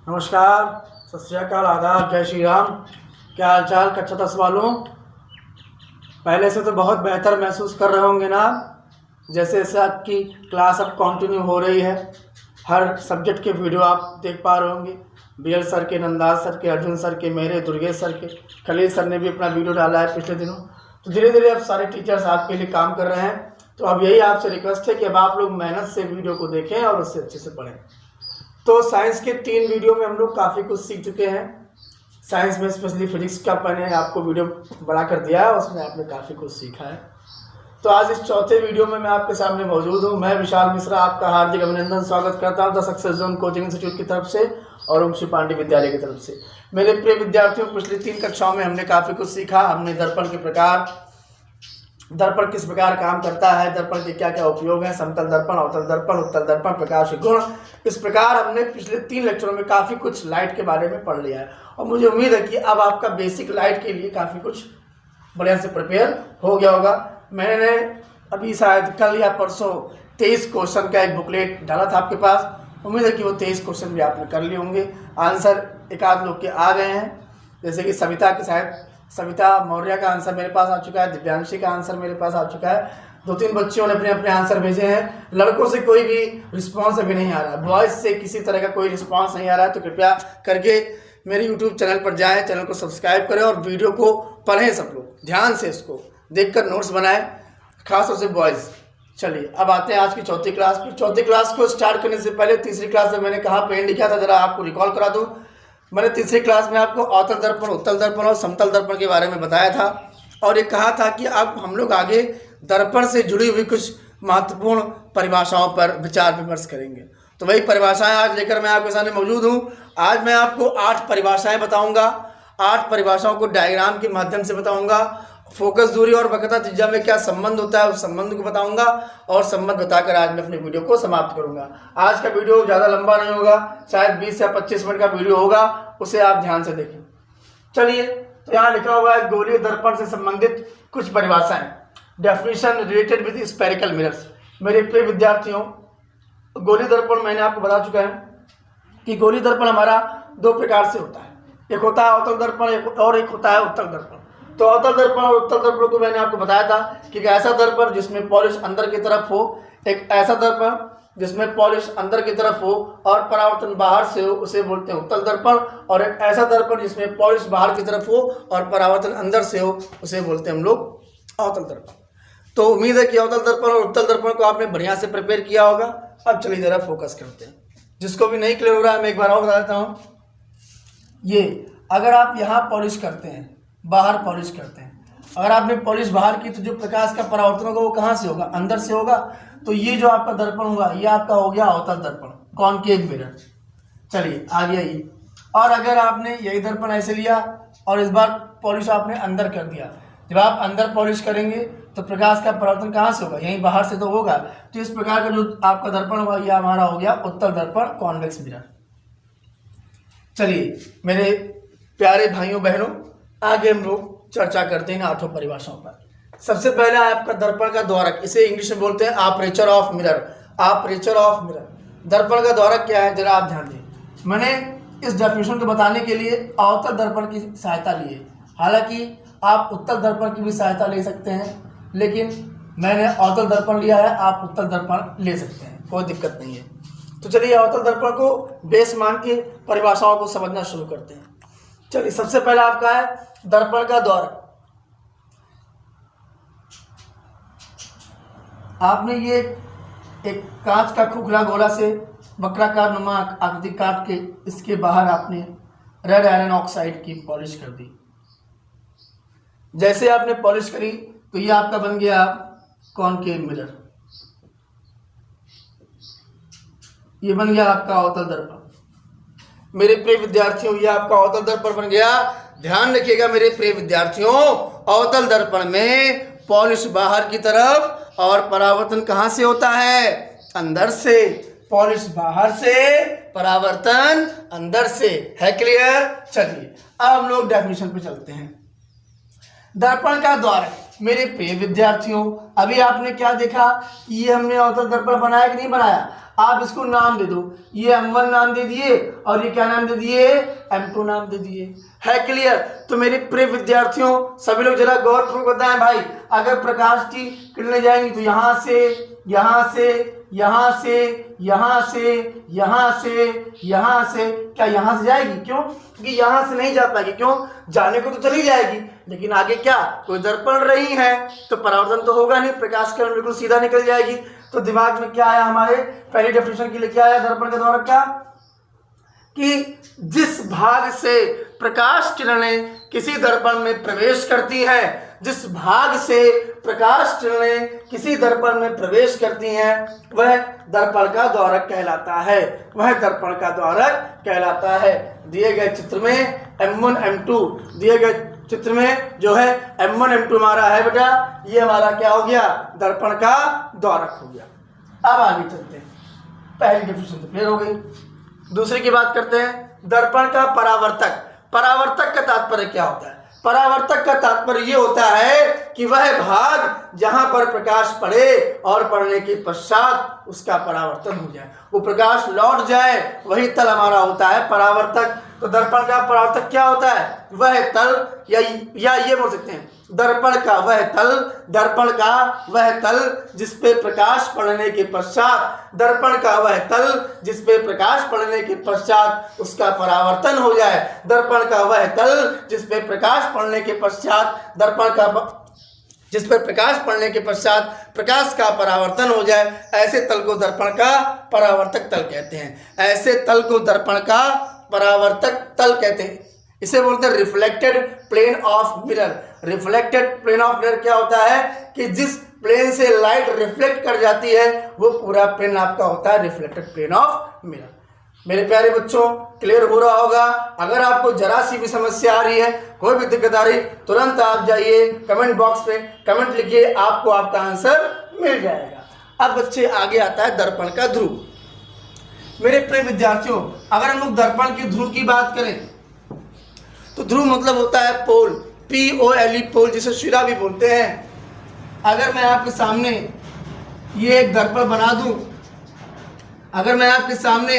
नमस्कार, सत श्री अकाल, आदाब, जय श्री राम। क्या हाल चाल कक्षा 10 वालों? पहले से तो बहुत बेहतर महसूस कर रहे होंगे ना। जैसे जैसे आपकी क्लास अब कंटिन्यू हो रही है, हर सब्जेक्ट के वीडियो आप देख पा रहे होंगे। BL सर के, नंदाज सर के, अर्जुन सर के, मेरे, दुर्गेश सर के, खलील सर ने भी अपना वीडियो डाला है पिछले दिनों। तो धीरे धीरे अब सारे टीचर्स आपके लिए काम कर रहे हैं। तो अब यही आपसे रिक्वेस्ट है कि अब आप लोग मेहनत से वीडियो को देखें और उससे अच्छे से पढ़ें। तो साइंस के 3 वीडियो में हम लोग काफ़ी कुछ सीख चुके हैं। साइंस में स्पेशली फिजिक्स का मैंने आपको वीडियो बना कर दिया है, उसमें आपने काफ़ी कुछ सीखा है। तो आज इस चौथे वीडियो में मैं आपके सामने मौजूद हूँ। मैं विशाल मिश्रा आपका हार्दिक अभिनंदन स्वागत करता हूँ the success zone coaching institute की तरफ से और वंशी पांडे विद्यालय की तरफ से। मेरे प्रिय विद्यार्थियों, पिछली 3 कक्षाओं में हमने काफ़ी कुछ सीखा। हमने दर्पण के प्रकार, दर्पण किस प्रकार काम करता है, दर्पण के क्या क्या उपयोग हैं, समतल दर्पण, अवतल दर्पण, उत्तल दर्पण, प्रकाश के गुण, इस प्रकार हमने पिछले 3 लेक्चरों में काफ़ी कुछ लाइट के बारे में पढ़ लिया है। और मुझे उम्मीद है कि अब आपका बेसिक लाइट के लिए काफ़ी कुछ बढ़िया से प्रिपेयर हो गया होगा। मैंने अभी शायद कल या परसों 23 क्वेश्चन का एक बुकलेट डाला था आपके पास। उम्मीद है कि वो 23 क्वेश्चन भी आपने कर लिए होंगे। आंसर एक आध लोग के आ गए हैं, जैसे कि सविता मौर्य का आंसर मेरे पास आ चुका है, दिव्यांशी का आंसर मेरे पास आ चुका है। 2-3 बच्चियों ने अपने अपने आंसर भेजे हैं। लड़कों से कोई भी रिस्पांस अभी नहीं आ रहा है, बॉयज़ से किसी तरह का कोई रिस्पांस नहीं आ रहा है। तो कृपया करके मेरे यूट्यूब चैनल पर जाएं, चैनल को सब्सक्राइब करें और वीडियो को पढ़ें। सब लोग ध्यान से इसको देखकर नोट्स बनाएं, खासतौर से बॉयज़। चलिए अब आते हैं आज की चौथी क्लास पर। चौथी क्लास को स्टार्ट करने से पहले तीसरी क्लास में मैंने कहाँ पेन लिखा था, ज़रा आपको रिकॉल करा दूँ। मैंने तीसरी क्लास में आपको अवतल दर्पण, उत्तल दर्पण और समतल दर्पण के बारे में बताया था और ये कहा था कि अब हम लोग आगे दर्पण से जुड़ी हुई कुछ महत्वपूर्ण परिभाषाओं पर विचार विमर्श करेंगे। तो वही परिभाषाएं आज लेकर मैं आपके सामने मौजूद हूँ। आज मैं आपको 8 परिभाषाएं बताऊंगा। 8 परिभाषाओं को डायग्राम के माध्यम से बताऊंगा। फोकस, दूरी और वक्रता त्रिज्या में क्या संबंध होता है उस संबंध को बताऊंगा और संबंध बताकर आज मैं अपने वीडियो को समाप्त करूंगा। आज का वीडियो ज़्यादा लंबा नहीं होगा, शायद 20 या 25 मिनट का वीडियो होगा, उसे आप ध्यान से देखें। चलिए, तो यहाँ लिखा हुआ है गोलीय दर्पण से संबंधित कुछ परिभाषाएं। Definition related with spherical mirrors. मेरे प्रिय विद्यार्थियों, गोलीय दर्पण मैंने आपको बता चुका है कि गोलीय दर्पण हमारा 2 प्रकार से होता है। एक होता है अवतल दर्पण और एक होता है उत्तल दर्पण। तो अवतल दर्पण और उत्तल दर्पण को मैंने आपको बताया था कि एक ऐसा दर्पण जिसमें पॉलिश अंदर की तरफ हो, एक ऐसा दर्पण जिसमें पॉलिश अंदर की तरफ हो और परावर्तन बाहर से हो, उसे बोलते हैं उत्तल दर्पण। और एक ऐसा दर्पण जिसमें पॉलिश बाहर की तरफ हो और परावर्तन अंदर से हो, उसे बोलते हैं हम लोग अवतल दर्पण। तो उम्मीद है कि अवतल दर्पण और उत्तल दर्पण को आपने बढ़िया से प्रिपेयर किया होगा। अब चलिए ज़रा फोकस करते हैं। जिसको भी नहीं क्लियर हो रहा है मैं एक बार और बता देता हूँ। ये अगर आप यहाँ पॉलिश करते हैं, बाहर पॉलिश करते हैं, अगर आपने पॉलिश बाहर की तो जो प्रकाश का परावर्तन होगा वो कहाँ से होगा? अंदर से होगा। तो ये जो आपका दर्पण होगा ये आपका हो गया अवतल दर्पण, कॉनकेव मिरर। चलिए आगे आइए। और अगर आपने यही दर्पण ऐसे लिया और इस बार पॉलिश आपने अंदर कर दिया, जब आप अंदर पॉलिश करेंगे तो प्रकाश का परावर्तन कहाँ से होगा? यहीं बाहर से तो होगा। तो इस प्रकार का जो आपका दर्पण होगा ये हमारा हो गया उत्तल दर्पण, कॉन्वेक्स मिरर। चलिए मेरे प्यारे भाइयों बहनों, आगे हम लोग चर्चा करते हैं 8 परिभाषाओं पर। सबसे पहले आपका दर्पण का द्वारक, इसे इंग्लिश में बोलते हैं aperture of mirror. Aperture of mirror, दर्पण का द्वारक क्या है, जरा आप ध्यान दें। मैंने इस डेफिनेशन को बताने के लिए अवतल दर्पण की सहायता ली है। हालांकि आप उत्तल दर्पण की भी सहायता ले सकते हैं, लेकिन मैंने अवतल दर्पण लिया है, आप उत्तल दर्पण ले सकते हैं, कोई दिक्कत नहीं है। तो चलिए अवतल दर्पण को बेस मान के परिभाषाओं को समझना शुरू करते हैं। चलिए सबसे पहला आपका है दर्पण का द्वारक। आपने ये एक कांच का खोखला गोला से वक्राकार नुमा आकृति काट के इसके बाहर आपने रेड आयरन ऑक्साइड की पॉलिश कर दी। जैसे आपने पॉलिश करी तो ये आपका बन गया कॉनकेव मिरर, ये बन गया आपका अवतल दर्पण। मेरे प्रिय विद्यार्थियों, ये आपका अवतल दर्पण बन गया। ध्यान रखिएगा मेरे प्रिय विद्यार्थियों, अवतल दर्पण में पॉलिश बाहर की तरफ और परावर्तन कहाँ से होता है? अंदर से। पॉलिश बाहर से, परावर्तन अंदर से। है क्लियर? चलिए अब हम लोग डेफिनेशन पे चलते हैं। दर्पण का द्वारक, मेरे प्रिय विद्यार्थियों, अभी आपने क्या देखा कि ये हमने अवतल दर्पण बनाया कि नहीं बनाया? आप इसको नाम दे दो, ये M1 नाम दे दिए और ये क्या नाम दे दिए, M2 नाम दे दिए। है क्लियर? तो मेरे प्रिय विद्यार्थियों सभी लोग जरा गौरपूर्वक बताएं भाई, अगर प्रकाश की किरणें जाएंगी तो यहाँ से, यहाँ से, यहाँ से, यहाँ से, यहाँ से, यहाँ से, क्या यहाँ से जाएगी? क्यों? क्योंकि यहाँ से नहीं जा पाएगी। क्यों? जाने को तो चली जाएगी, लेकिन आगे क्या कोई दर्पण रही है तो परावर्तन तो होगा नहीं, प्रकाश किरण बिल्कुल सीधा निकल जाएगी। तो दिमाग में क्या आया हमारे, पहली डेफिनेशन के लिए क्या आया दर्पण के द्वारा, क्या कि जिस भाग से प्रकाश किरणें किसी दर्पण में प्रवेश करती हैं, जिस भाग से प्रकाश किरणें किसी दर्पण में प्रवेश करती हैं वह दर्पण का द्वारक कहलाता है, वह दर्पण का द्वारक कहलाता है। दिए गए चित्र में M1 M2, दिए गए चित्र में जो है M1 M2 हमारा है बेटा, ये हमारा क्या हो गया, दर्पण का द्वारक हो गया। अब आगे चलते हैं, पहली डेफिनेशन तो क्लियर हो गई। दूसरे की बात करते हैं, दर्पण का परावर्तक। परावर्तक का तात्पर्य क्या होता है? परावर्तक का तात्पर्य ये होता है कि वह भाग जहां पर प्रकाश पड़े और पड़ने के पश्चात उसका परावर्तन हो जाए, वो प्रकाश लौट जाए, वही तल हमारा होता है परावर्तक। तो दर्पण का परावर्तक क्या होता है? वह तल, या ये बोल सकते हैं दर्पण का वह तल, दर्पण का वह तल जिस पे प्रकाश पड़ने के पश्चात, दर्पण का वह तल जिस पे प्रकाश पड़ने के पश्चात उसका परावर्तन हो जाए, दर्पण का वह तल जिस पे प्रकाश पड़ने के पश्चात, दर्पण का जिस पर प्रकाश पड़ने के पश्चात प्रकाश का परावर्तन हो जाए, ऐसे तल को दर्पण का परावर्तक तल कहते हैं। ऐसे तल को दर्पण का परावर्तक तल कहते हैं। इसे बोलते हैं reflected plane of mirror. Reflected plane of mirror क्या होता है कि जिस प्लेन से लाइट रिफ्लेक्ट कर जाती है वो पूरा प्लेन आपका होता है रिफ्लेक्टेड प्लेन ऑफ मिरर। मेरे प्यारे बच्चों क्लियर हो रहा होगा। अगर आपको जरा सी भी समस्या आ रही है, कोई भी दिक्कत आ रही, तुरंत आप जाइए कमेंट बॉक्स पे कमेंट लिखिए, आपको आपका आंसर मिल जाएगा। अब बच्चे आगे आता है दर्पण का ध्रुव। मेरे प्रिय विद्यार्थियों अगर हम लोग दर्पण के ध्रुव की बात करें तो ध्रुव मतलब होता है पोल, POLE पोल, जिसे शिरा भी बोलते हैं। अगर मैं आपके सामने ये एक दर्पण बना दूं, अगर मैं आपके सामने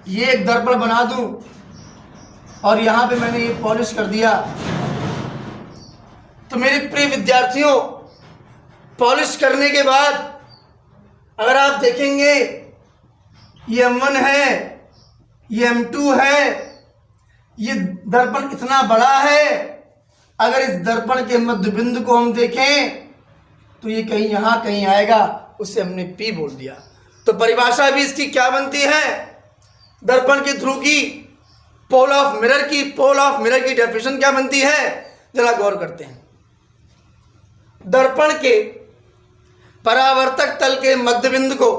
ये एक दर्पण बना दूं और यहाँ पे मैंने ये पॉलिश कर दिया, तो मेरे प्रिय विद्यार्थियों पॉलिश करने के बाद अगर आप देखेंगे ये M1 है, ये M2 है, ये दर्पण इतना बड़ा है, अगर इस दर्पण के मध्य बिंदु को हम देखें तो ये कहीं यहाँ कहीं आएगा, उसे हमने P बोल दिया। तो परिभाषा भी इसकी क्या बनती है, दर्पण के ध्रुव की, पोल ऑफ मिरर की, पोल ऑफ मिरर की डेफिनेशन क्या बनती है, जरा गौर करते हैं। दर्पण के परावर्तक तल के मध्य बिंदु को,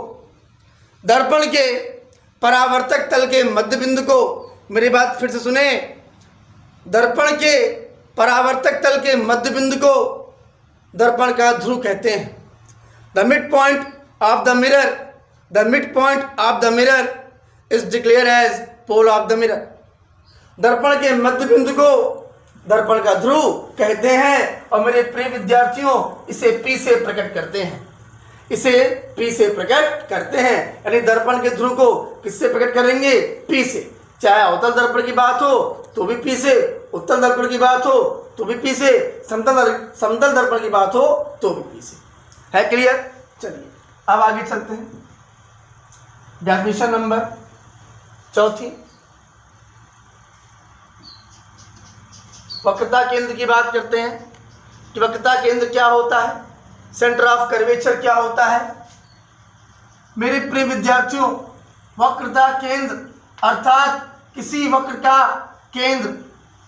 दर्पण के परावर्तक तल के मध्य बिंदु को, मेरी बात फिर से सुने, दर्पण के परावर्तक तल के मध्य बिंदु को दर्पण का ध्रुव कहते हैं। The mid point of the mirror, the mid point of the mirror is declare as pole of the mirror. दर्पण के मध्य बिंदु को दर्पण का ध्रुव कहते हैं और मेरे प्रिय विद्यार्थियों इसे P से प्रकट करते हैं, इसे P से प्रकट करते हैं। यानी दर्पण के ध्रुव को किससे प्रकट करेंगे, P से। चाहे अवतल दर्पण की बात हो तो भी P से, उत्तल दर्पण की बात हो तो भी P से, समतल दर्पण की बात हो तो भी P से। है क्लियर? चलिए अब आगे चलते हैं। डेफिनेशन नंबर चौथी, वक्रता केंद्र की बात करते हैं कि वक्रता केंद्र क्या होता है, सेंटर ऑफ कर्वेचर क्या होता है। मेरे प्रिय विद्यार्थियों वक्रता केंद्र अर्थात किसी वक्र का केंद्र,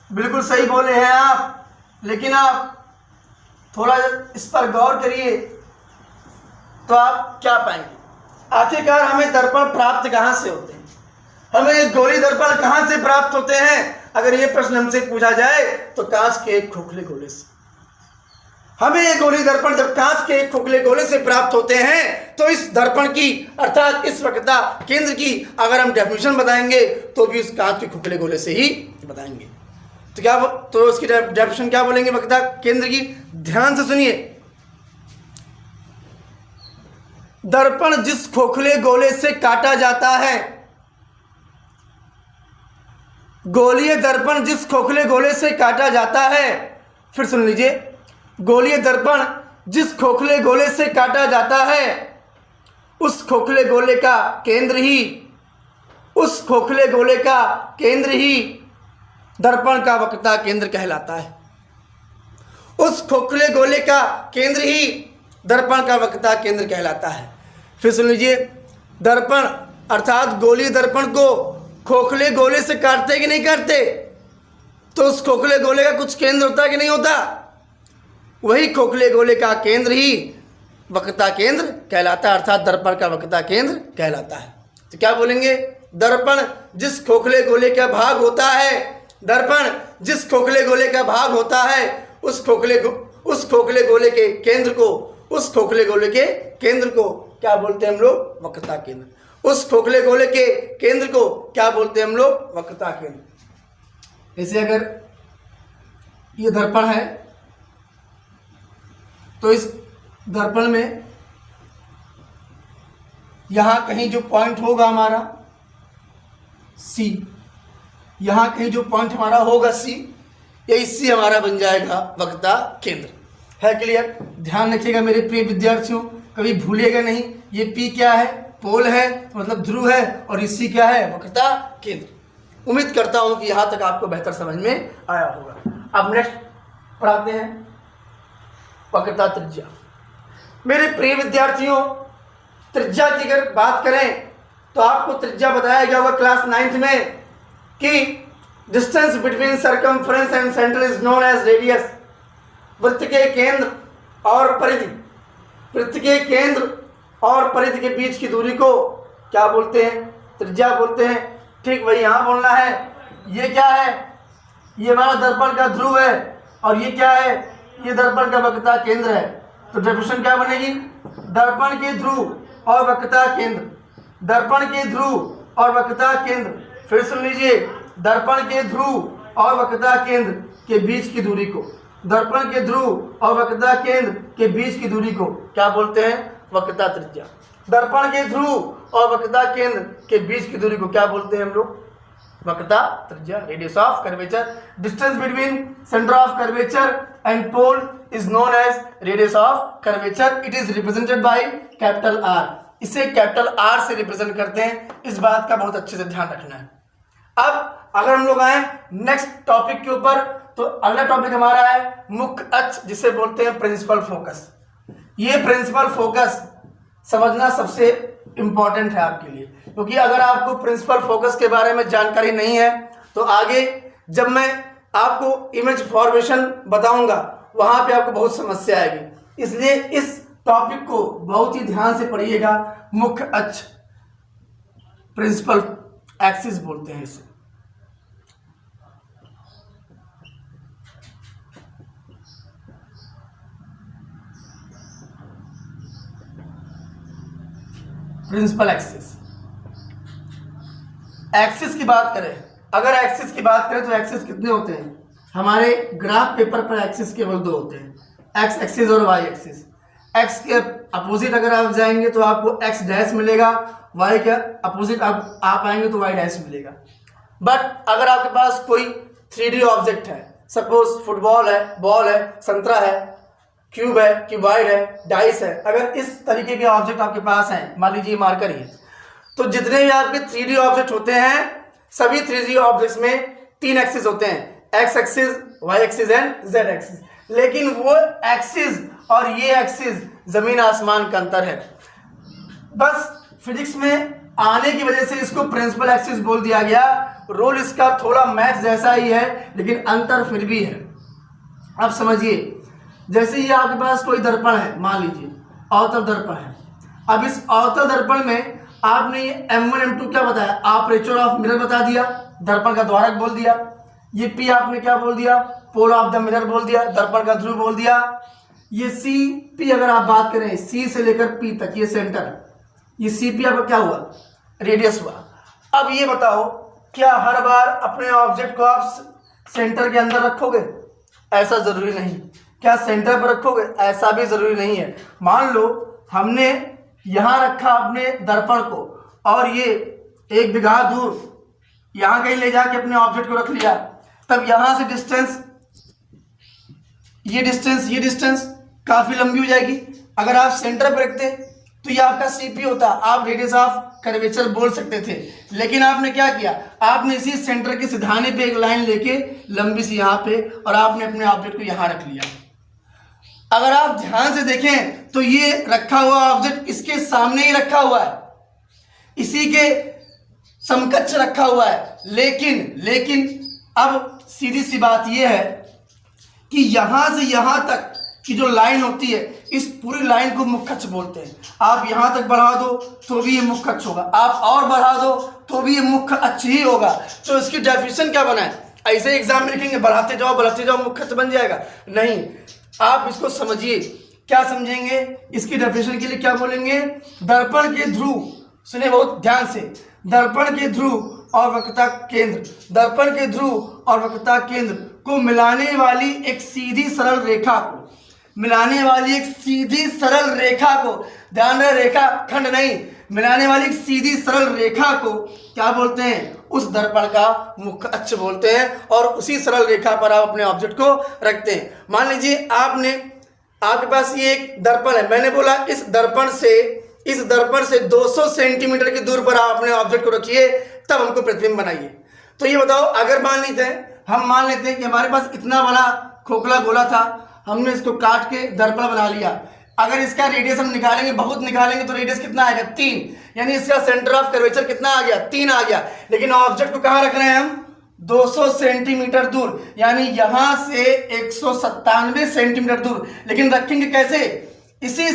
बिल्कुल सही बोले हैं आप, लेकिन आप थोड़ा इस पर गौर करिए तो आप क्या पाएंगे। आखिरकार हमें दर्पण प्राप्त कहाँ से होते हैं, हमें गोली दर्पण कहाँ से प्राप्त होते हैं। अगर ये प्रश्न हमसे पूछा जाए तो कांच के एक खोखले गोले से। हमें ये गोली दर्पण जब कांच के एक खोखले गोले से प्राप्त होते हैं तो इस दर्पण की अर्थात इस वक्रता केंद्र की अगर हम डेफिनेशन बताएंगे तो भी उस कांच के खोखले गोले से ही बताएंगे। तो क्या, तो उसकी डेफिनेशन क्या बोलेंगे वक्रता केंद्र की, ध्यान से सुनिए। दर्पण जिस खोखले गोले से काटा जाता है, गोलीय दर्पण जिस खोखले गोले से काटा जाता है, फिर सुन लीजिए, गोलीय दर्पण जिस खोखले गोले से काटा जाता है, उस खोखले गोले का केंद्र ही दर्पण का वक्रता केंद्र कहलाता है। उस खोखले गोले का केंद्र ही दर्पण का वक्रता केंद्र कहलाता है। फिर सुन लीजिए, दर्पण अर्थात गोलीय दर्पण को खोखले गोले से काटते कि नहीं काटते, तो उस खोखले गोले का कुछ केंद्र होता है कि नहीं होता, वही खोखले गोले का केंद्र ही वक्रता केंद्र कहलाता है, अर्थात दर्पण का वक्रता केंद्र कहलाता है। तो क्या बोलेंगे, दर्पण जिस खोखले गोले का भाग होता है, दर्पण जिस खोखले गोले का भाग होता है, उस खोखले गोले के केंद्र को, उस खोखले गोले के केंद्र को क्या बोलते हैं हम लोग, वक्रता केंद्र। उस खोखले गोले के केंद्र को क्या बोलते हैं हम लोग, वक्रता केंद्र। जैसे अगर ये दर्पण है तो इस दर्पण में यहां कहीं जो पॉइंट होगा हमारा सी, यहां कहीं जो पॉइंट हमारा होगा सी, यही सी हमारा बन जाएगा वक्रता केंद्र। है क्लियर? ध्यान रखिएगा मेरे प्रिय विद्यार्थियों, कभी भूलिएगा नहीं, ये पी क्या है, पोल है, मतलब ध्रुव है, और ये सी क्या है, वक्रता केंद्र। उम्मीद करता हूं कि यहां तक आपको बेहतर समझ में आया होगा। अब नेक्स्ट पढ़ाते हैं वक्रता त्रिज्या। मेरे प्रिय विद्यार्थियों, त्रिज्या की अगर बात करें तो आपको त्रिज्या बताया गया होगा क्लास 9th में कि distance between circumference and centre is known as radius. वृत्त के केंद्र और परिधि, वृत्त के केंद्र और परिधि के बीच की दूरी को क्या बोलते हैं, त्रिज्या बोलते हैं। ठीक वही यहाँ बोलना है। ये क्या है, ये हमारा दर्पण का ध्रुव है, और ये क्या है, ये दर्पण का वक्रता केंद्र है। तो डेफिनेशन क्या बनेगी, दर्पण के ध्रुव और वक्रता केंद्र, दर्पण के ध्रुव और वक्रता केंद्र। फिर सुन लीजिए, दर्पण के ध्रुव और वक्रता केंद्र के बीच की दूरी को, दर्पण के ध्रुव और वक्रता केंद्र के बीच की दूरी को क्या बोलते हैं, वक्रता त्रिज्या। दर्पण के ध्रुव और वक्रता केंद्र के बीच की दूरी को क्या बोलते हैं हम लोग, वक्रता त्रिज्या, radius of curvature. Distance between centre of curvature and pole is known as radius of curvature. It is represented by capital R. इसे कैपिटल आर से रिप्रेजेंट करते हैं, इस बात का बहुत अच्छे से ध्यान रखना है। अब अगर हम लोग आए नेक्स्ट टॉपिक के ऊपर, तो अगला टॉपिक हमारा है मुख्य अक्ष, जिसे बोलते हैं प्रिंसिपल फोकस। ये प्रिंसिपल फोकस समझना सबसे इंपॉर्टेंट है आपके लिए, क्योंकि अगर आपको प्रिंसिपल फोकस के बारे में जानकारी नहीं है तो आगे जब मैं आपको इमेज फॉर्मेशन बताऊंगा वहां पे आपको बहुत समस्या आएगी। इसलिए इस टॉपिक को बहुत ही ध्यान से पढ़िएगा। मुख्य अक्ष, प्रिंसिपल एक्सिस बोलते हैं इसे। Principal axis. एक्सिस की बात करें, अगर एक्सिस की बात करें तो एक्सिस कितने होते हैं, हमारे ग्राफ पेपर पर एक्सिस केवल 2 होते हैं, एक्स एक्सिस और वाई एक्सिस। एक्स के अपोजिट अगर आप जाएंगे तो आपको एक्स डैश मिलेगा, वाई के अपोजिट आप आएंगे तो वाई डैश मिलेगा। बट अगर आपके पास कोई 3D ऑब्जेक्ट है, सपोज फुटबॉल है, बॉल है, संतरा है, क्यूब है, क्यूबाइड है, डाइस है, अगर इस तरीके के ऑब्जेक्ट आपके पास हैं, मान लीजिए मार्कर ही, तो जितने भी आपके 3D ऑब्जेक्ट होते हैं, सभी 3D ऑब्जेक्ट्स में 3 एक्सिस होते हैं, X axis, Y axis and Z axis. लेकिन वो एक्सिस और ये एक्सिस जमीन आसमान का अंतर है। बस फिजिक्स में आने की वजह से इसको प्रिंसिपल एक्सिस बोल दिया गया। रोल इसका थोड़ा मैथ जैसा ही है, लेकिन अंतर फिर भी है। अब समझिए, जैसे ये आपके पास कोई दर्पण है, मान लीजिए अवतल दर्पण है। अब इस अवतल दर्पण में आपने ये M1 M2 क्या बताया, अपर्चर ऑफ मिरर बता दिया, दर्पण का द्वारक बोल दिया। ये P आपने क्या बोल दिया, पोल ऑफ द मिरर बोल दिया, दर्पण का ध्रुव बोल दिया। ये CP अगर आप बात करें, C से लेकर P तक ये सेंटर, ये CP आपका क्या हुआ, रेडियस हुआ। अब ये बताओ, क्या हर बार अपने ऑब्जेक्ट को आप सेंटर के अंदर रखोगे, ऐसा जरूरी नहीं। क्या सेंटर पर रखोगे, ऐसा भी जरूरी नहीं है। मान लो हमने यहाँ रखा आपने दर्पण को, और ये 1 बिगहा दूर यहाँ कहीं ले जाके अपने ऑब्जेक्ट को रख लिया, तब यहाँ से डिस्टेंस, ये डिस्टेंस काफ़ी लंबी हो जाएगी। अगर आप सेंटर पर रखते तो ये आपका सीपी होता, आप रेडियस ऑफ कर्वेचर बोल सकते थे। लेकिन आपने क्या किया, आपने इसी सेंटर के सिधाने पे एक लाइन लेके लंबी सी यहाँ पे, और आपने अपने ऑब्जेक्ट को यहाँ रख लिया। अगर आप ध्यान से देखें तो ये रखा हुआ ऑब्जेक्ट इसके सामने ही रखा हुआ है, इसी के समकक्ष रखा हुआ है। लेकिन अब सीधी सी बात यह है कि यहां से यहां तक की जो लाइन होती है, इस पूरी लाइन को मुख्य अक्ष बोलते हैं। आप यहां तक बढ़ा दो तो भी ये मुख्य अक्ष होगा, आप और बढ़ा दो तो भी ये मुख्य अक्ष ही होगा। तो इसकी डेफिनेशन क्या बना है, ऐसे एग्जाम में लिखेंगे बढ़ाते जाओ मुख्य अक्ष बन जाएगा, नहीं। आप इसको समझिए, क्या समझेंगे, इसकी डेफिनेशन के लिए क्या बोलेंगे, दर्पण के ध्रुव, सुने बहुत ध्यान से, दर्पण के ध्रुव और वक्रता केंद्र, दर्पण के ध्रुव और वक्रता केंद्र को मिलाने वाली एक सीधी सरल रेखा को, मिलाने वाली एक सीधी सरल रेखा को, ध्यान रहे रेखा खंड नहीं, मिलाने वाली एक सीधी सरल रेखा को क्या बोलते हैं, उस दर्पण का मुख्य अक्ष बोलते हैं। और उसी सरल रेखा पर आप अपने ऑब्जेक्ट को रखते हैं। मान लीजिए आपके पास ये एक दर्पण है, मैंने बोला इस दर्पण से 200 सेंटीमीटर की दूर पर आप अपने ऑब्जेक्ट को रखिए, तब हमको प्रतिबिंब बनाइए। तो ये बताओ, अगर हम मान लेते हैं कि हमारे पास इतना बड़ा खोखला गोला था, हमने इसको काट के दर्पण बना लिया। अगर इसका रेडियस हम निकालेंगे, बहुत निकालेंगे, तो रेडियस कितना आएगा, 3, यानी इसका सेंटर ऑफ कर्वेचर कितना आ गया, 3 आ गया। लेकिन ऑब्जेक्ट को कहाँ रख रहे हैं हम, 200 सेंटीमीटर दूर, यानी यहां से 197 सेंटीमीटर दूर। लेकिन रखेंगे कैसे, इसी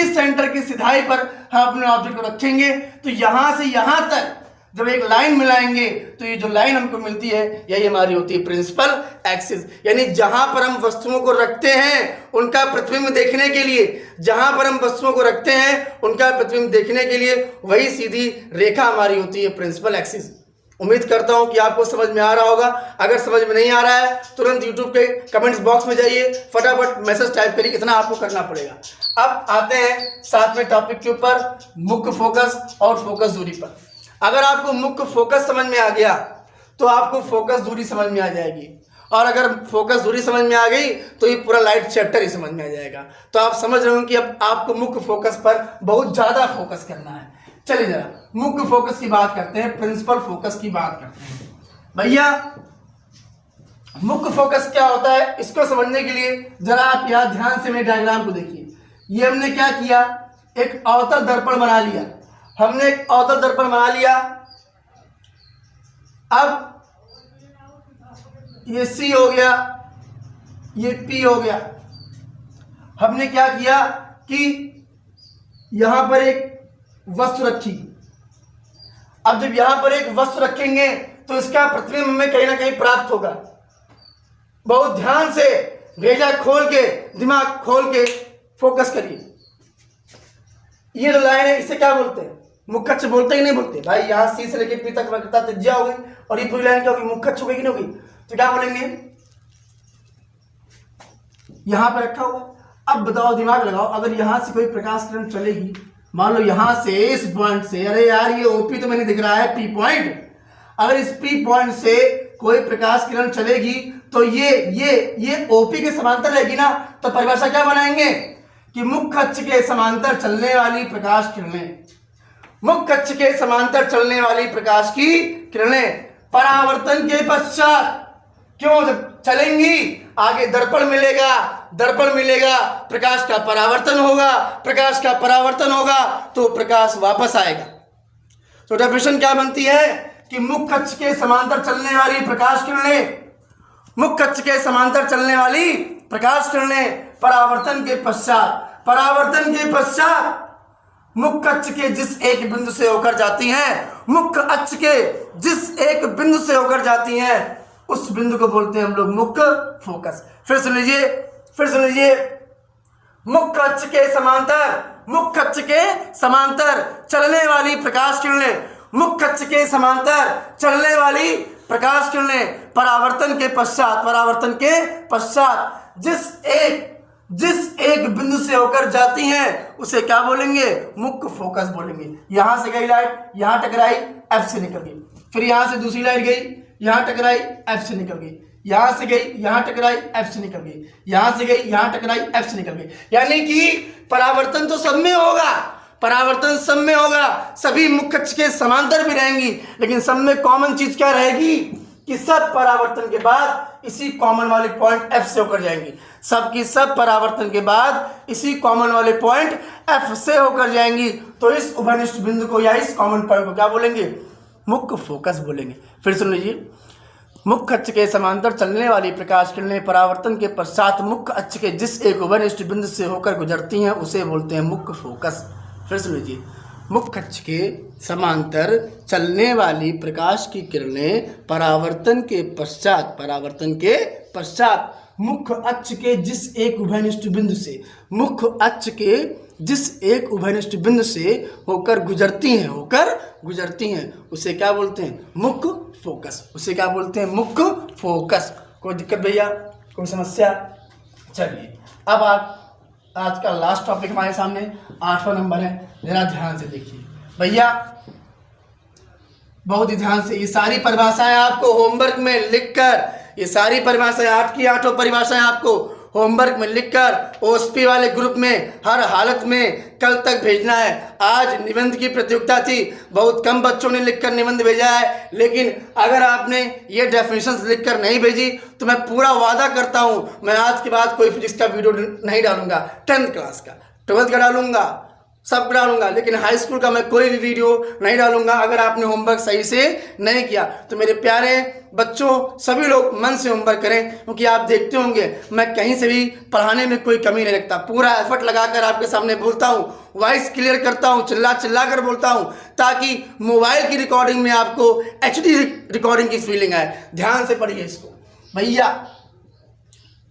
सेंटर की सिधाई पर हम अपने ऑब्जेक्ट को रखेंगे। तो यहां से यहां तक जब एक लाइन मिलाएंगे तो ये जो लाइन हमको मिलती है यही हमारी होती है प्रिंसिपल एक्सिस। यानी जहां पर हम वस्तुओं को रखते हैं उनका प्रतिबिंब देखने के लिए, जहां पर हम वस्तुओं को रखते हैं उनका प्रतिबिंब देखने के लिए वही सीधी रेखा हमारी होती है प्रिंसिपल एक्सिस। उम्मीद करता हूं कि आपको समझ में आ रहा होगा। अगर समझ में नहीं आ रहा है तुरंत यूट्यूब के कमेंट्स बॉक्स में जाइए, फटाफट मैसेज टाइप करिए, इतना आपको करना पड़ेगा। अब आते हैं 7वें टॉपिक के ऊपर, मुख्य फोकस और फोकस दूरी पर। अगर आपको मुख्य फोकस समझ में आ गया तो आपको फोकस दूरी समझ में आ जाएगी, और अगर फोकस दूरी समझ में आ गई तो ये पूरा लाइट चैप्टर ही समझ में आ जाएगा। तो आप समझ रहे हो कि अब आपको मुख्य फोकस पर बहुत ज़्यादा फोकस करना है। चलिए जरा मुख्य फोकस की बात करते हैं, प्रिंसिपल फोकस की बात करते हैं। भैया मुख्य फोकस क्या होता है, इसको समझने के लिए जरा आप यहाँ ध्यान से मेरे डायग्राम को देखिए। ये हमने क्या किया, एक अवतल दर्पण बना लिया, हमने एक अवतल दर्पण बना लिया। अब ये C हो गया, ये P हो गया। हमने क्या किया कि यहां पर एक वस्तु रखी। अब जब यहां पर एक वस्तु रखेंगे तो इसका प्रतिबिंब हमें कहीं ना कहीं प्राप्त होगा। बहुत ध्यान से भेजा खोल के, दिमाग खोल के फोकस करिए। ये जो लाइन है इसे क्या बोलते हैं, मुख्य अक्ष बोलते ही नहीं बोलते भाई। यहां C से लेकर P तक वक्रता त्रिज्या हो गई, और ये पूरी लाइन क्या होगी, मुख्य अक्ष हो गई कि नहीं होगी। तो क्या बोलेंगे, यहां पर रखा हुआ। अब बताओ, दिमाग लगाओ, अगर यहां से कोई प्रकाश किरण चलेगी, मान लो यहां से इस पॉइंट से, अरे यार ये OP तो मैंने दिख रहा है P पॉइंट, अगर इस P पॉइंट से कोई प्रकाश किरण चलेगी तो ये OP के समांतर रहेगी ना। तो परिभाषा क्या बनाएंगे कि मुख्य अक्ष के समांतर चलने वाली प्रकाश किरणें, मुख्य अक्ष के समांतर चलने वाली प्रकाश की किरणें परावर्तन के पश्चात, क्यों, जब चलेंगी आगे दर्पण मिलेगा, प्रकाश का परावर्तन होगा तो प्रकाश वापस आएगा। तो डेफिनेशन क्या बनती है कि मुख्य अक्ष के समांतर चलने वाली प्रकाश किरणें, मुख्य अक्ष के समांतर चलने वाली प्रकाश किरणें परावर्तन के पश्चात मुख्य अक्ष के जिस एक बिंदु से होकर जाती हैं, मुख्य अक्ष के जिस एक बिंदु से होकर जाती हैं उस बिंदु को बोलते हैं हम लोग मुख्य फोकस। फिर सुन लीजिए, मुख्य अक्ष के समांतर चलने वाली प्रकाश किरणें, मुख्य अक्ष के समांतर चलने वाली प्रकाश किरणें परावर्तन के पश्चात जिस एक जिस एक बिंदु से होकर जाती हैं उसे क्या बोलेंगे? मुख्य फोकस बोलेंगे। यहां से गई लाइट, यहां टकराई, एफ से निकल गई, फिर यहां से दूसरी लाइट गई, यहां टकराई, एफ से निकल गई, यहां से गई, यहां टकराई, एफ से निकल गई, यहां से गई, यहां टकराई, एफ से निकल गई। यानी कि परावर्तन तो सब में होगा, परावर्तन सब में होगा, सभी मुख्य अक्ष के समांतर भी रहेंगी, लेकिन सब में कॉमन चीज क्या रहेगी कि सब परावर्तन के बाद इसी कॉमन वाले पॉइंट एफ से होकर जाएंगी। सब की सब परावर्तन के बाद इसी कॉमन वाले पॉइंट एफ से होकर जाएंगी। तो इस उभयनिष्ठ बिंदु को या इस कॉमन पॉइंट को क्या बोलेंगे? मुख्य फोकस बोलेंगे। फिर सुन लीजिए, मुख्य अक्ष के समांतर चलने वाली प्रकाश किरणें परावर्तन के पश्चात मुख्य अक्ष के जिस एक उभयनिष्ठ बिंदु से होकर गुजरती हैं उसे बोलते हैं मुख्य फोकस। फिर सुन लीजिए, मुख्य अक्ष के समांतर चलने वाली प्रकाश की किरणें परावर्तन के पश्चात मुख्य अक्ष के जिस एक उभयनिष्ठ बिंदु से होकर गुजरती हैं उसे क्या बोलते हैं? मुख्य फोकस। उसे क्या बोलते हैं? मुख्य फोकस। कोई दिक्कत भैया? कोई समस्या? चलिए अब आप आज का लास्ट टॉपिक हमारे सामने 8वां नंबर है। जरा ध्यान से देखिए भैया, बहुत ही ध्यान से। ये सारी परिभाषाएं आपको होमवर्क में लिखकर, ये सारी परिभाषाएं 8 की 8 परिभाषाएं आपको होमवर्क में लिखकर ओएसपी वाले ग्रुप में हर हालत में कल तक भेजना है। आज निबंध की प्रतियोगिता थी, बहुत कम बच्चों ने लिखकर निबंध भेजा है, लेकिन अगर आपने ये डेफिनेशंस लिखकर नहीं भेजी तो मैं पूरा वादा करता हूं, मैं आज के बाद कोई फिजिक्स का वीडियो नहीं डालूंगा। 10th क्लास का, 12th का डालूंगा, सब डालूंगा, लेकिन हाई स्कूल का मैं कोई भी वीडियो नहीं डालूंगा अगर आपने होमवर्क सही से नहीं किया। तो मेरे प्यारे बच्चों, सभी लोग मन से होमवर्क करें, क्योंकि आप देखते होंगे मैं कहीं से भी पढ़ाने में कोई कमी नहीं रखता, पूरा एफर्ट लगाकर आपके सामने बोलता हूँ, वॉइस क्लियर करता हूँ, चिल्ला कर बोलता हूँ, ताकि मोबाइल की रिकॉर्डिंग में आपको HD रिकॉर्डिंग की फीलिंग आए। ध्यान से पढ़िए इसको भैया।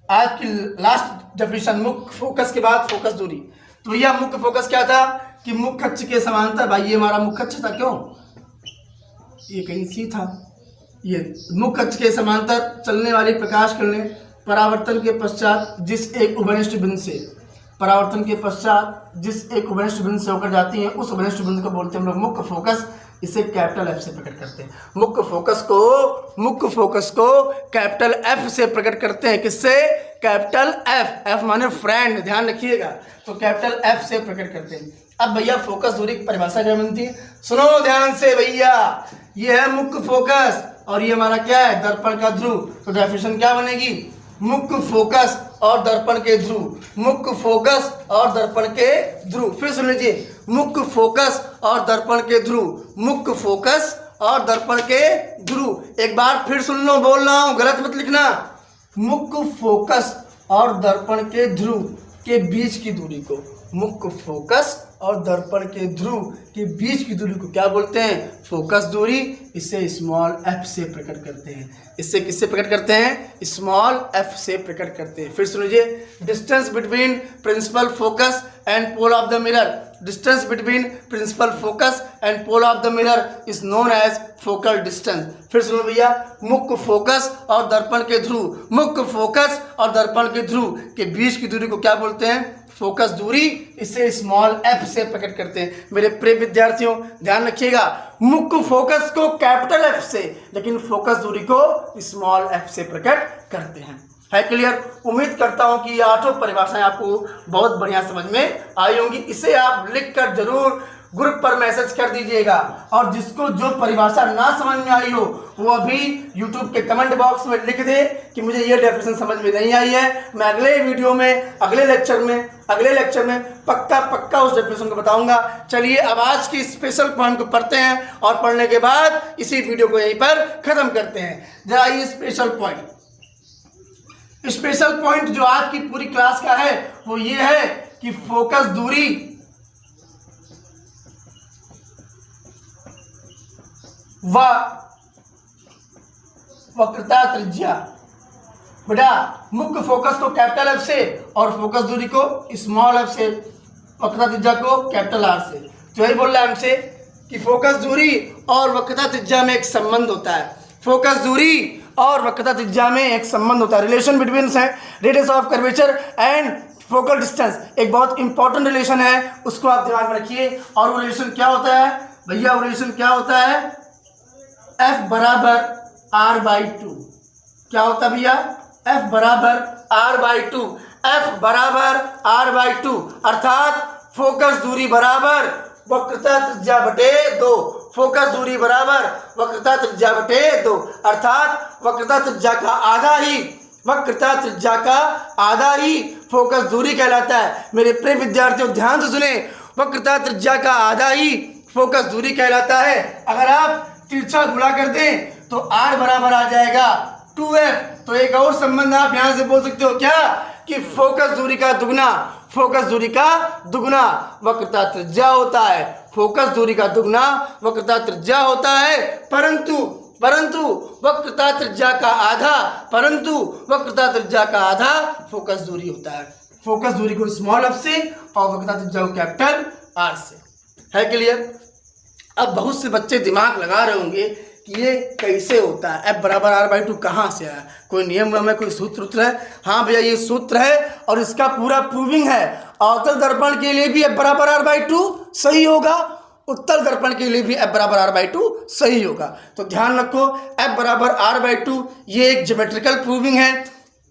आज की लास्ट डेफिनेशन, मुख्य फोकस के बाद फोकस दूरी। तो भैया मुख्य फोकस क्या था कि मुख्य अक्ष के समांतर, भाई ये हमारा मुख्य अक्ष था, क्यों ये कहीं सी था, ये मुख्य अक्ष के समांतर चलने वाली प्रकाश किरणें परावर्तन के पश्चात जिस एक उभयनिष्ठ बिंदु से होकर जाती हैं उस उभयनिष्ठ बिंदु को बोलते हैं हम लोग मुख्य फोकस। इसे कैपिटल F से प्रकट करते हैं। मुख्य फोकस को कैपिटल F से प्रकट करते हैं। किससे? कैपिटल F माने फ्रेंड, ध्यान रखिएगा। तो कैपिटल F से प्रकट करते हैं। अब भैया फोकस दूरी की परिभाषा क्या बनती है? सुनो ध्यान से भैया, ये है मुख्य फोकस और ये हमारा क्या है? दर्पण का ध्रुव। तो डेफिनेशन क्या बनेगी? मुख्य फोकस और दर्पण के ध्रुव, मुख्य फोकस और दर्पण के ध्रुव। फिर सुन लीजिए, मुख्य फोकस और दर्पण के ध्रुव, मुख्य फोकस और दर्पण के ध्रुव। एक बार फिर सुन लो, बोल रहा हूं, गलत मत लिखना। मुख्य फोकस और दर्पण के ध्रुव के बीच की दूरी को, मुख्य फोकस और दर्पण के ध्रुव के बीच की दूरी को क्या बोलते हैं? फोकस दूरी। इसे स्मॉल f से प्रकट करते हैं। इससे किससे प्रकट करते हैं? स्मॉल f से प्रकट करते हैं। फिर सुनिए, distance between principal focus and pole of the mirror, distance between principal focus and pole of the mirror is known as focal distance. फिर सुनो भैया, मुख्य फोकस और दर्पण के ध्रुव, मुख्य फोकस और दर्पण के ध्रुव के बीच की दूरी को क्या बोलते हैं? फोकस दूरी। इसे स्मॉल f से प्रकट करते हैं। मेरे प्रिय विद्यार्थियों ध्यान रखिएगा, मुख्य फोकस को कैपिटल F से, लेकिन फोकस दूरी को स्मॉल f से प्रकट करते हैं। है क्लियर? उम्मीद करता हूं कि ये 8 परिभाषाएं आपको बहुत बढ़िया समझ में आई होंगी। इसे आप लिखकर जरूर ग्रुप पर मैसेज कर दीजिएगा, और जिसको जो परिभाषा ना समझ में आई हो वो अभी YouTube के कमेंट बॉक्स में लिख दे कि मुझे ये डेफिनेशन समझ में नहीं आई है। मैं अगले वीडियो में, अगले लेक्चर में पक्का उस डेफिनेशन को बताऊंगा। चलिए अब आज की स्पेशल पॉइंट को पढ़ते हैं और पढ़ने के बाद इसी वीडियो को यहीं पर खत्म करते हैं। जरा ये स्पेशल पॉइंट जो आज की पूरी क्लास का है वो ये है कि फोकस दूरी व वक्रता त्रिज्या। बेटा मुख्य फोकस को कैपिटल F से और फोकस दूरी को स्मॉल f से, वक्रता त्रिज्या को कैपिटल R से। तो यही बोल रहा है हमसे कि फोकस दूरी और वक्रता त्रिज्या में एक संबंध होता है। फोकस दूरी और वक्रता त्रिज्या में एक संबंध होता है। Relation between radius of curvature and focal distance एक बहुत इंपॉर्टेंट रिलेशन है, उसको आप दिमाग में रखिए। और वो रिलेशन क्या होता है भैया? वो रिलेशन क्या होता है? F बराबर R/2। क्या होता है भैया? F बराबर R/2। F बराबर R/2 अर्थात फोकस दूरी बराबर वक्रता त्रिज्या बटे 2। फोकस दूरी बराबर वक्रता त्रिज्या बटे 2 अर्थात वक्रता त्रिज्या का आधा ही, वक्रता त्रिज्या का आधा ही फोकस दूरी कहलाता है। मेरे प्रिय विद्यार्थियों ध्यान से सुने, वक्रता त्रिज्या का आधा ही फोकस दूरी कहलाता है। अगर आप तिरछा गुणा कर दें तो R बराबर आ जाएगा 2F। तो एक और संबंध आप यहां से बोल सकते हो क्या कि फोकस दूरी का दुगना, फोकस दूरी का दुगना वक्रता त्रिज्या होता है। फोकस दूरी का दुगना वक्रता त्रिज्या होता है, परंतु वक्रता त्रिज्या का आधा, परंतु वक्रता त्रिज्या का आधा फोकस दूरी होता है। फोकस दूरी को स्मॉल एफ से और वक्रता त्रिज्या को कैपिटल आर से। है क्लियर? अब बहुत से बच्चे दिमाग लगा रहे होंगे कि ये कैसे होता है, F बराबर R/2 कहाँ से आया? कोई नियम है, कोई सूत्र है? हाँ भैया ये सूत्र है और इसका पूरा प्रूविंग है। अवतल दर्पण के लिए भी F बराबर R/2 सही होगा, उत्तल दर्पण के लिए भी F बराबर R/2 सही होगा। तो ध्यान रखो F बराबर R/2 ये एक ज्योमेट्रिकल प्रूविंग है,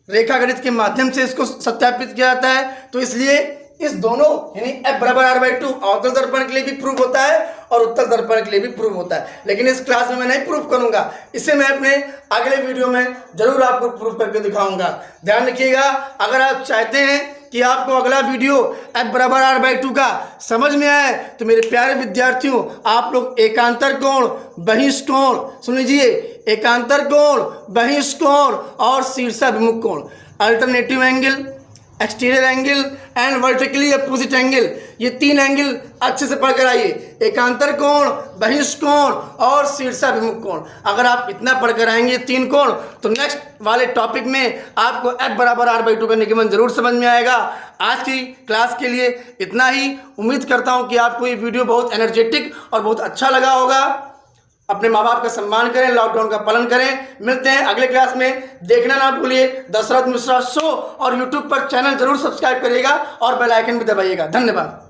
रेखा गणित के माध्यम से इसको सत्यापित किया जाता है। तो इसलिए इस दोनों यानी F बराबर R/2 अवतल दर्पण के लिए भी प्रूव होता है और उत्तल दर्पण के लिए भी प्रूव होता है। लेकिन इस क्लास में मैं नहीं प्रूव करूंगा, इसे मैं अपने अगले वीडियो में जरूर आपको प्रूव करके दिखाऊंगा। ध्यान रखिएगा, अगर आप चाहते हैं कि आपको अगला वीडियो F बराबर R/2 का समझ में आए तो मेरे प्यारे विद्यार्थियों आप लोग एकांतर कोण, बहिष्कोण, सुन लीजिए, एकांतर कोण, बहिष्कोण और शीर्षाभिमुख कोण, alternative angle, exterior angle and vertically opposite angle, ये 3 एंगल अच्छे से पढ़कर आइए। एकांतर कोण, बहिष्कोण और शीर्षाभिमुख कोण। अगर आप इतना पढ़कर आएंगे 3 कोण तो नेक्स्ट वाले टॉपिक में आपको F बराबर R/2 का निगमन जरूर समझ में आएगा। आज की क्लास के लिए इतना ही। उम्मीद करता हूँ कि आपको ये वीडियो बहुत एनर्जेटिक और बहुत अच्छा लगा होगा। अपने माँ बाप का सम्मान करें, लॉकडाउन का पालन करें। मिलते हैं अगले क्लास में। देखना ना भूलिए दशरथ मिश्रा शो और यूट्यूब पर चैनल जरूर सब्सक्राइब करिएगा और बेल आइकन भी दबाइएगा। धन्यवाद।